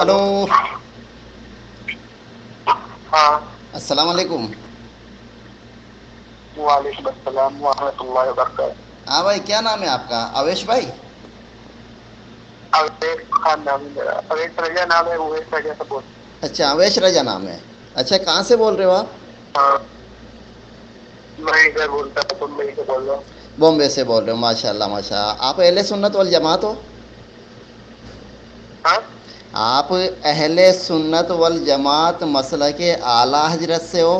Hello. ہاں. السلام علیکم. وعلیکم السلام ورحمۃ اللہ وبرکاتہ. ہاں بھائی کیا نام ہے آپ کا؟ اویش بھائی. اویش خان نام ہے میرا. اویش رضا نام ہے. اویش رضا سے بول. اچھا اویش رجا نام ہے. اچھا کہاں سے بول رہے ہو آپ؟ ہاں میں ادھر بولتا تھا ممبئی سے بول رہا ہوں. بامبے سے بول رہے ہو. ماشاء اللہ ماشاء اللہ. آپ اہل سنت والجماعت ہو؟ ہاں. آپ اہل سنت والجماعت مسلک اعلیٰ حضرت سے ہو؟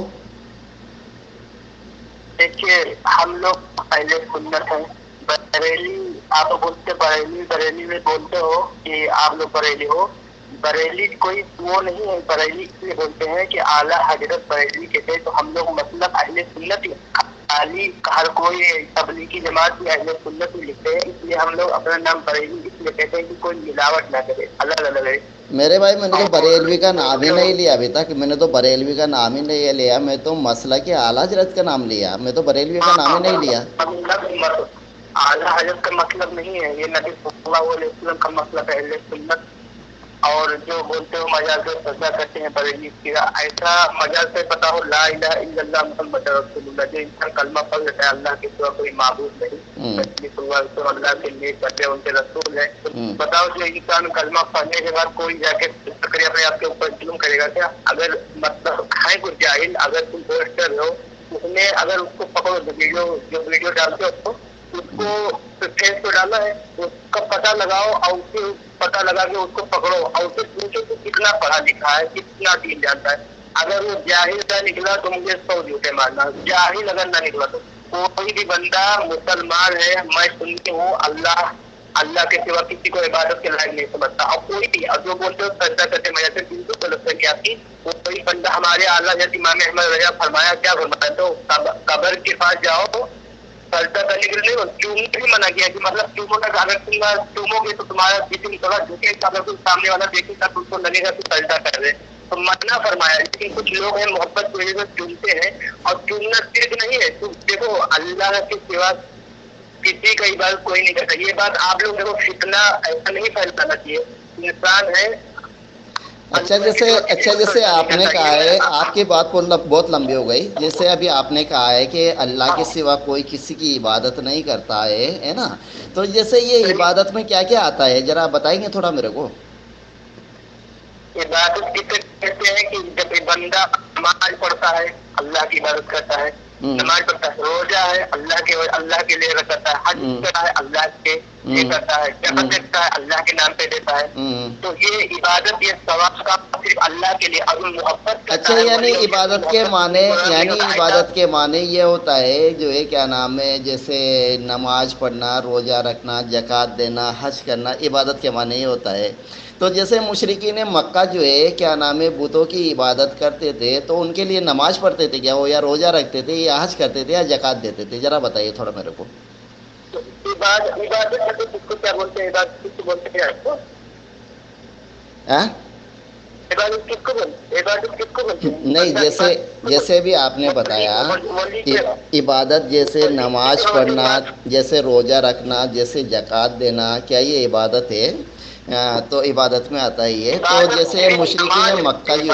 دیکھیے ہم لوگ پہلے سنت ہیں. بریلی آپ بولتے بریلی بریلی میں بولتے ہو کہ آپ لوگ بریلی ہو. بریلی کوئی وہ نہیں ہے. بریلی اس لیے بولتے ہیں کہ اعلیٰ حضرت بریلی کے تھے. تو ہم لوگ مطلب اہل سنت خالی ہر کوئی تبلیغی جماعت کی اہل سنت ہی لکھتے ہیں. اس لیے ہم لوگ اپنا نام بریلی اس لیے کہتے ہیں کہ کوئی ملاوٹ نہ کرے. الگ الگ ہے. میرے بھائی میں نے تو اور بریلوی کا نام ہی نہیں لیا ابھی تک. میں نے تو بریلوی کا نام ہی نہیں لیا. میں تو مسلک اعلیٰ حضرت کا نام لیا. میں تو بریلوی کا نام ہی نہیں لیا. اعلیٰ حضرت کا مطلب نہیں ہے یہ. نبی صلی اللہ علیہ وسلم کا مطلب ہے اہل سنت. اور جو بولتے ہو مجاز سے سجدہ کرتے ہیں بریلی کا ایسا مجاز سے پتا ہو لا الہ الا اللہ محمد رسول اللہ. جو انسان کلمہ پڑھ لیتا ہے اللہ کے سوا کوئی معبود نہیں. نبی صلی اللہ علیہ وسلم اللہ کے نیک بندے ان کے رسول ہیں. بتاؤ جو انسان کلمہ پڑھنے کے بعد کوئی جا کے فکر اپنے آپ کے اوپر ظلم کرے گا کیا؟ اگر مطلب ہے کوئی جاہل اگر تم پوسٹر ہو اس نے اگر اس کو پکڑو جو ویڈیو ڈالتے ہو اس کو فیس پہ ڈالا ہے اس کا پتہ لگاؤ اور اس کے پتہ لگا کے اس کو پکڑو اور اسے پوچھو کہ کتنا پڑھا لکھا ہے کتنا دین جانتا ہے. اگر وہ جاہل نہ نکلا تو مجھے 100 جھوٹے مارنا. جاہل اگر نہ نکلا تو کوئی بھی بندہ مسلمان ہے. میں سنتی ہوں اللہ کے سوا کسی کو عبادت کے لائق نہیں سمجھتا. اور کوئی بھی اور جو بولتے ہو سجدہ کرتے میں ایسے بالکل غلط ہے. کیا کی کوئی بندہ ہمارے اعلیٰ جیسے امام احمد رضا فرمایا کیا فرمایا تو قبر کے پاس جاؤ سجدہ کرنے کے لیے چومنے بھی منع کیا کہ مطلب چومو نہ. اگر تم چومو گے تو تمہارا جسم تھوڑا جھکے گا. اگر تم سامنے والا دیکھے گا تو اس کو لگے گا کہ سجدہ کر رہے تو منع فرمایا. لیکن کچھ لوگ ہیں محبت کی وجہ سے چومتے ہیں. اور چومنا صرف نہیں ہے. تو دیکھو اللہ کے سوا کسی کا عبادت کوئی نہیں کرتا. یہ بات آپ لوگ دیکھو فتنہ ایسا نہیں پھیلانا چاہیے. انسان ہے اچھا جیسے آپ نے کہا ہے آپ کی بات بہت لمبی ہو گئی. جیسے ابھی آپ نے کہا ہے کہ اللہ کے سوا کوئی کسی کی عبادت نہیں کرتا ہے نا. تو جیسے یہ عبادت میں کیا کیا آتا ہے ذرا بتائیں گے تھوڑا میرے کو؟ عبادت کسے کہتے ہیں کہ جب بندہ نماز پڑھتا ہے اللہ کی عبادت کرتا ہے. نماز پڑھتا ہے. روزہ ہے اللہ کے لیے رکھتا ہے. حج کرتا ہے اللہ کے لیے کرتا ہے. زکات دیتا ہے اللہ کے نام پہ دیتا ہے. تو یہ عبادت یہ ثواب کا صرف اللہ کے لیے. اگر محبت کرتا اچھا ہے یعنی ولی عبادت کے محبت معنی نہیں یعنی ہوتا ایسا. عبادت کے معنی یہ ہوتا ہے جو ہے کیا نام ہے جیسے نماز پڑھنا روزہ رکھنا زکوٰۃ دینا حج کرنا عبادت کے معنی یہ ہوتا ہے. تو جیسے مشرکین مکہ جو ہے کیا نام ہے بتوں کی عبادت کرتے تھے تو ان کے لیے نماز پڑھتے تھے کیا وہ یا روزہ رکھتے تھے یا حج کرتے تھے یا زکوٰۃ دیتے تھے؟ ذرا بتائیے تھوڑا میرے کو. عبادت کس کو کیا بولتے ہیں؟ عبادت کس کو بولتے ہیں آپ کو؟ عبادت کس کو بولتے ہیں؟ عبادت کس کو بولتے ہیں؟ نہیں جیسے بھی آپ نے بتایا عبادت جیسے نماز پڑھنا جیسے روزہ رکھنا جیسے زکوٰۃ دینا کیا یہ عبادت ہے؟ تو عبادت میں آتا ہی ہے. تو جیسے مشرکین مکہ جو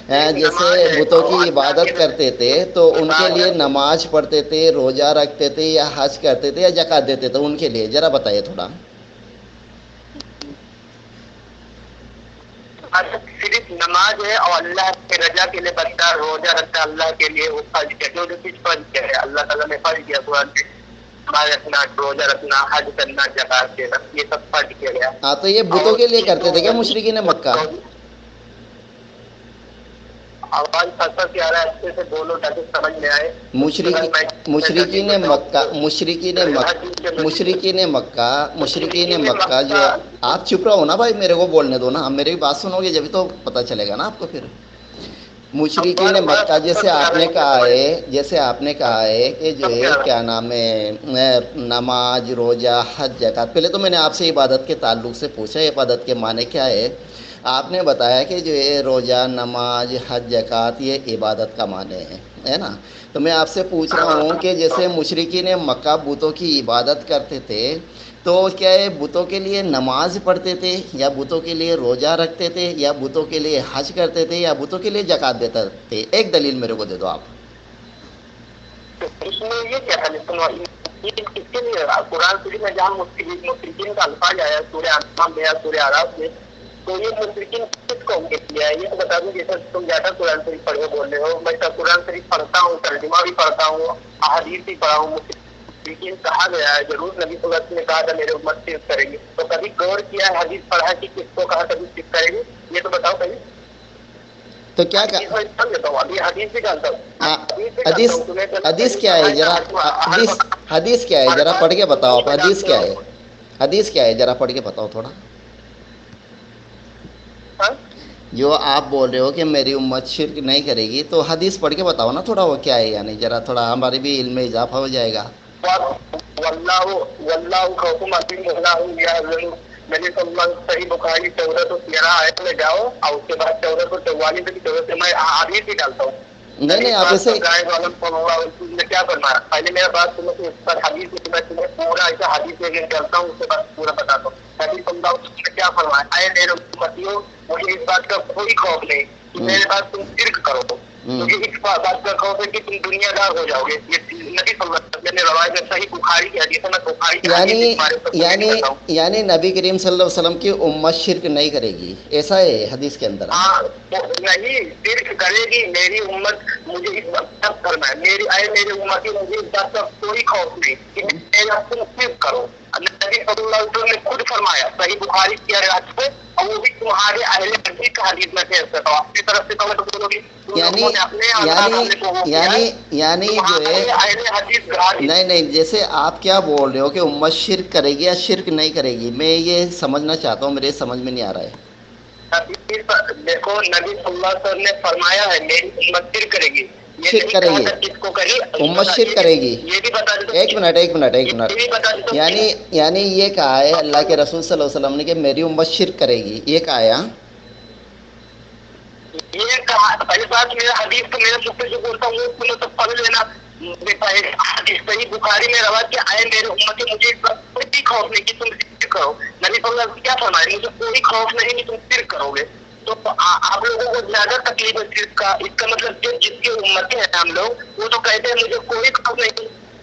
ہے جیسے بتوں کی عبادت کرتے تھے تو ان کے لیے نماز پڑھتے تھے روزہ رکھتے تھے یا حج کرتے تھے یا زکوٰۃ دیتے تھے ان کے لیے ذرا بتائیے تھوڑا. صرف نماز ہے اور اللہ کے رضا کے لیے بندہ روزہ رکھتا ہے. اللہ کے لیے وہ فرض کیا جو چیز فرض کیا ہے اللہ تعالیٰ نے فرض کیا قرآن میں. نماز رکھنا روزہ رکھنا حج کرنا زکوٰۃ دینا یہ سب فرض کیا گیا. ہاں تو یہ بتوں کے لیے کرتے تھے کیا مشرکین مکہ؟ آواز پھنسا کے آ رہا ہے. اچھے سے بولو تاکہ سمجھ میں آئے. مشرکین مکہ جو آپ چپ رہو نا بھائی میرے کو بولنے دو نا. میری بات سنو گے جبھی تو پتہ چلے گا نا آپ کو. پھر مشرکین مکہ جیسے آپ نے کہا ہے کہ جو ہے کیا نام ہے نماز روزہ حج زکوٰۃ. پہلے تو میں نے آپ سے عبادت کے تعلق سے پوچھا عبادت کے معنی کیا ہے. آپ نے بتایا کہ جو ہے روزہ نماز حج زکوٰۃ یہ عبادت کا معنی ہے نا. تو میں آپ سے پوچھ رہا ہوں کہ جیسے مشرکین مکہ بتوں کی عبادت کرتے تھے تو کیا ہے بتوں کے لیے نماز پڑھتے تھے یا بتوں کے لیے روزہ رکھتے تھے یا بتوں کے لیے حج کرتے تھے یا بتوں کے لیے زکوٰۃ دیتے تھے؟ ایک دلیل میرے کو دے دو آپ۔ تو اس میں یہ کیا ہے اس کے لیے قرآن شریف میں جہاں مشرکین کا الفاظ آیا سورہ انعام میں یا سورہ اعراف میں، تو یہ مشرکین کس قوم کے لیے ہے یہ تو بتا دوں۔ جیسے تم زیادہ قرآن شریف پڑھے بول رہے ہو، میں قرآن شریف پڑھتا ہوں، ترجمہ بھی پڑھتا ہوں، احادیث بھی پڑھا ہوں۔ مشرکین کہا گیا ہے، ضرور نبی صلی اللہ علیہ وسلم نے کہا تھا میرے امت صرف کرے گی، تو کبھی غور کیا ہے حدیث پڑھا کہ کس کو کہا کبھی صرف کرے گی؟ یہ تو بتاؤ کبھی۔ تو کیا حدیث بھی جانتا حدیث ہوں، حدیث کیا ہے ذرا؟ حدیث کیا ہے ذرا پڑھ کے بتاؤ آپ، حدیث کیا ہے؟ حدیث کیا ہے ذرا پڑھ کے بتاؤ تھوڑا۔ جو آپ بول رہے ہو کہ میری امت شرک نہیں کرے گی، تو حدیث پڑھ کے بتاؤ نا تھوڑا، وہ کیا ہے یعنی ذرا تھوڑا ہمارے بھی علم میں اضافہ ہو جائے گا۔ واللہ خوفم عظیم اللہ یحزن، نبی صلی اللہ علیہ وسلم صحیح بخاری 1413 آیت میں جاؤ اور اس کے بعد 1444 میں 14 میں حدیث بھی ڈالتا ہوں۔ نہیں آپ اسے نے کیا فرمایا؟ پہلے میرا بات سنو کہ اس پر حدیث میں تمہیں پورا ایسا حدیث لے کے چلتا ہوں، اس کے بعد پورا بتاتا ہوں۔ نبی صلی اللہ علیہ وسلم نے کیا فرمایا؟ اے میرے امتیوں، مجھے اس بات کا کوئی خوف نہیں کہ میرے پاس تم شرک کرو، مجھے اس بات کا خوف ہے کہ تم دنیا دار ہو جاؤ گے۔ یہ نبی صلی اللہ علیہ وسلم نے روایت میں صحیح بخاری کی حدیث ہے، میں بخاری کی حدیث یعنی نبی کریم صلی اللہ علیہ وسلم کی امت شرک نہیں کرے گی، ایسا ہے حدیث کے اندر؟ ہاں نہیں، شرک کرے گی میری امت، مجھے اس بات کا کرنا ہے، میری امتی، مجھے اس بات کا کوئی خوف نہیں کہ میرا تم صرف کرو۔ نبی صلی اللہ علیہ وسلم نے خود فرمایا صحیح بخاری کی روایت سے، اور وہ بھی تمہارے اہل حدیث کا حدیث میں پیش کرتا ہوں۔ اپنی طرف سے تو بولو گی یعنی جو ہے نہیں جیسے آپ کیا بول رہے ہو کہ امت شرک کرے گی یا شرک نہیں کرے گی، میں یہ سمجھنا چاہتا ہوں، میرے سمجھ میں نہیں آ رہا ہے۔ دیکھو نبی صلی اللہ علیہ وسلم نے فرمایا ہے میری امت شرک کرے گی، شرک کرے گی، امت شرک کرے گی۔ یہ بھی بتا دو، ایک منٹ یعنی یہ کہا ہے اللہ کے رسول صلی اللہ علیہ وسلم نے کہ میری امت شرک کرے گی، یہ کہا ہے؟ یہ کہا پہلی بات، میرا حدیث تو میرے منہ سے جو بولتا ہوں وہ تمہیں تو پڑھ لینا۔ حدیث صحیح بخاری میں روایت کہ آئے میرے امت، مجھے اس بات کوئی خوف نہیں کہ تم شرک کرو۔ نبی صلی اللہ علیہ وسلم کیا فرمایا؟ مجھے کوئی خوف نہیں کہ تم شرک کرو گے۔ تو آپ لوگوں کو زیادہ تکلیف ہے شرک کا، اس کا مطلب کہ جس کے امتی ہیں ہم لوگ، وہ تو کہتے ہیں مجھے کوئی خوف نہیں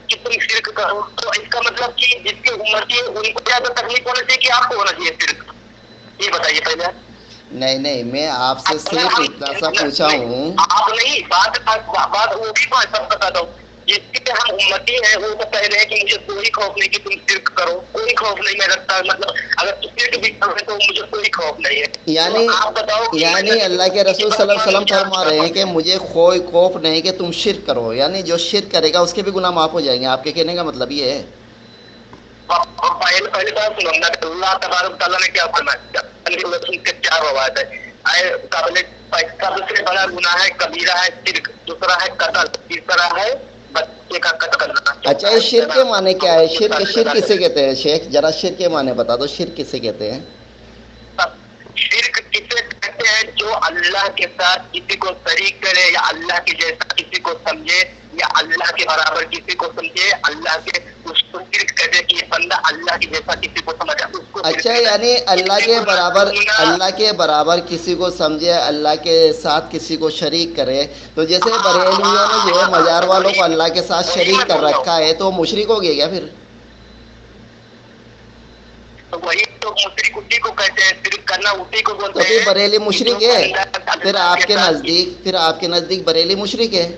کہ تم شرک کرو، تو اس کا مطلب کہ جس کے امتی ہے ان کو زیادہ تکلیف ہونا چاہیے کہ آپ کو ہونا چاہیے شرک؟ یہ بتائیے پہلے۔ نہیں میں آپ سے صرف اتنا سا پوچھا ہوں۔ آپ نہیں، بات وہ بھی میں سب بتاتا ہوں، جس کے ہم امتی ہیں وہ تو کہہ رہے ہیں کہ مجھے کوئی خوف نہیں کہ تم شرک کرو، کوئی خوف نہیں میں رکھتا، مطلب اگر تم شرک بھی کرو تو مجھے کوئی خوف نہیں ہے۔ یعنی اللہ کے رسول صلی اللہ علیہ وسلم فرما رہے ہیں کہ مجھے کوئی خوف نہیں کہ تم شرک کرو، یعنی جو شرک کرے گا اس کے بھی گناہ معاف ہو جائیں گے، آپ کے کہنے کا مطلب یہ ہے؟ پہلے بات سنو، اللہ تبارک تعالیٰ نے کیا فرمایا؟ کیا روایت ہے؟ سب سے بڑا گناہ ہے کبیرہ ہے شرک، دوسرا ہے قتل، تیسرا ہے بچے کا قتل کرنا۔ اچھا یہ شرک کے معنی کیا ہے؟ شرک کسے کہتے ہیں شیخ؟ ذرا شرک کے معنی بتا دو، شرک کسے کہتے ہیں؟ شرک کسے کہتے ہیں؟ جو اللہ کے ساتھ کسی کو شریک کرے یا اللہ کے جیسا کسی کو سمجھے یا اللہ کے برابر کسی کو سمجھے، اللہ کے اس کو شرک کہتے ہیں کہ یہ بندہ اللہ کے جیسا کسی کو سمجھا اس کو۔ اچھا یعنی اللہ کے برابر کسی کو سمجھے، اللہ کے ساتھ کسی کو شریک کرے، تو جیسے بریلویوں نے جو ہے مزار والوں کو اللہ کے ساتھ شریک کر رکھا ہے تو مشرک ہو گیا کیا پھر؟ وہی تو مشرک اسی کو کہتے ہیں، شرک کرنا اسی کو بولتے ہیں۔ تو پھر بریلی مشرک ہے؟ پھر آپ کے نزدیک بریلی مشرک ہے؟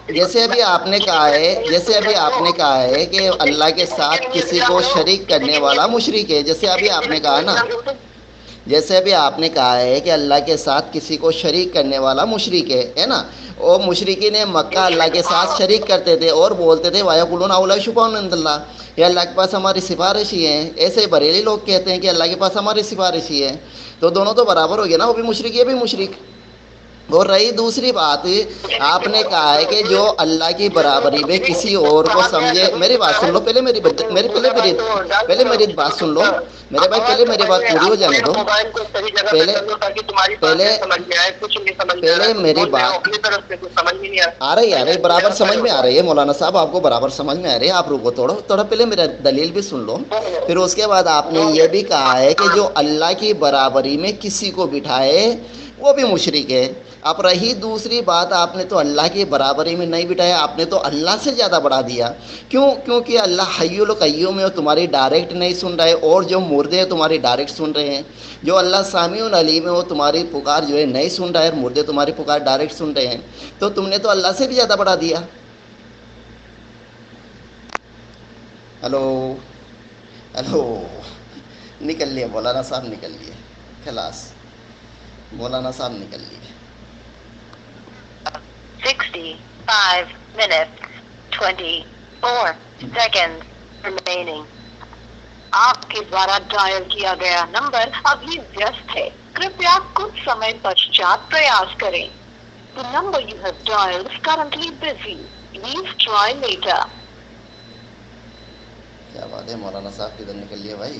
جیسے ابھی آپ نے کہا ہے کہ اللہ کے ساتھ کسی کو شریک کرنے والا مشرک ہے، جیسے ابھی آپ نے کہا ہے کہ اللہ کے ساتھ کسی کو شریک کرنے والا مشرک ہے نا؟ اور مشرکین مکہ اللہ کے ساتھ شریک کرتے تھے اور بولتے تھے وَيَقُولُونَ أَوْلَا شُفَعَاءُ عِندَ اللَّهِ، یہ اللہ کے پاس ہماری سفارشی ہیں۔ ایسے بریلی لوگ کہتے ہیں کہ اللہ کے پاس ہماری سفارشی ہے، تو دونوں تو برابر ہو گیا نا، وہ بھی مشرک یہ بھی مشرک۔ اور رہی دوسری بات، آپ نے کہا ہے کہ جو اللہ کی برابری میں کسی اور کو سمجھے، میری بات سن لو، پہلے میری بات سن لو، میرے بھائی پہلے میری بات پوری ہو جانے دو. موبائل کو صحیح جگہ پہلے پہ کر لو تاکہ تمہاری باتیں سمجھ میں آئے. کچھ نہیں سمجھ میں آ رہا پہلے ہے، میری بول رہے ہو بات اپنی طرف سے کچھ سمجھ میں نہیں آ رہی برابر سمجھ میں آ رہی ہے ہے. مولانا صاحب، آپ کو برابر سمجھ میں آ رہی ہے. آپ رکو تھوڑا پہلے میرا دلیل بھی سن لو. پھر اس کے بعد آپ نے یہ بھی کہا ہے کہ جو اللہ کی برابری میں کسی کو بٹھائے وہ بھی مشرک ہے. اب رہی دوسری بات، آپ نے تو اللہ کی برابری میں نہیں بٹھایا، آپ نے تو اللہ سے زیادہ بڑھا دیا. کیونکہ اللہ حی القیوم ہے اور تمہاری ڈائریکٹ نہیں سن رہے، اور جو مردے ہیں تمہاری ڈائریکٹ سن رہے ہیں. جو اللہ سمیع العلیم ہے وہ تمہاری پکار جو ہے نہیں سن رہا ہے، مردے تمہاری پکار ڈائریکٹ سن رہے ہیں. تو تم نے تو اللہ سے بھی زیادہ بڑھا دیا. ہلو ہلو، نکل لیے مولانا صاحب، نکل لیے خلاص. مولانا صاحب نکل لیے. 65 minutes 24 seconds remaining. آپ کے دوارا ڈائل کیا گیا نمبر ابھی ویست ہے، کرپیا کچھ سمے پشچات پریاس کریں. The number you have dialed is currently busy. Please try later. کیا بات ہے مولانا صاحب کدھر نکل لیے بھائی؟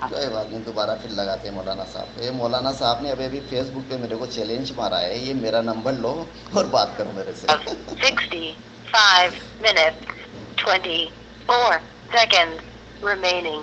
کوئی بات نہیں، دوبارہ پھر لگاتے ہیں مولانا صاحب. یہ مولانا صاحب نے ابھی فیس بک پہ میرے کو چیلنج مارا ہے، یہ میرا نمبر لو اور بات کرو میرے سے. 65 minutes 24 seconds remaining.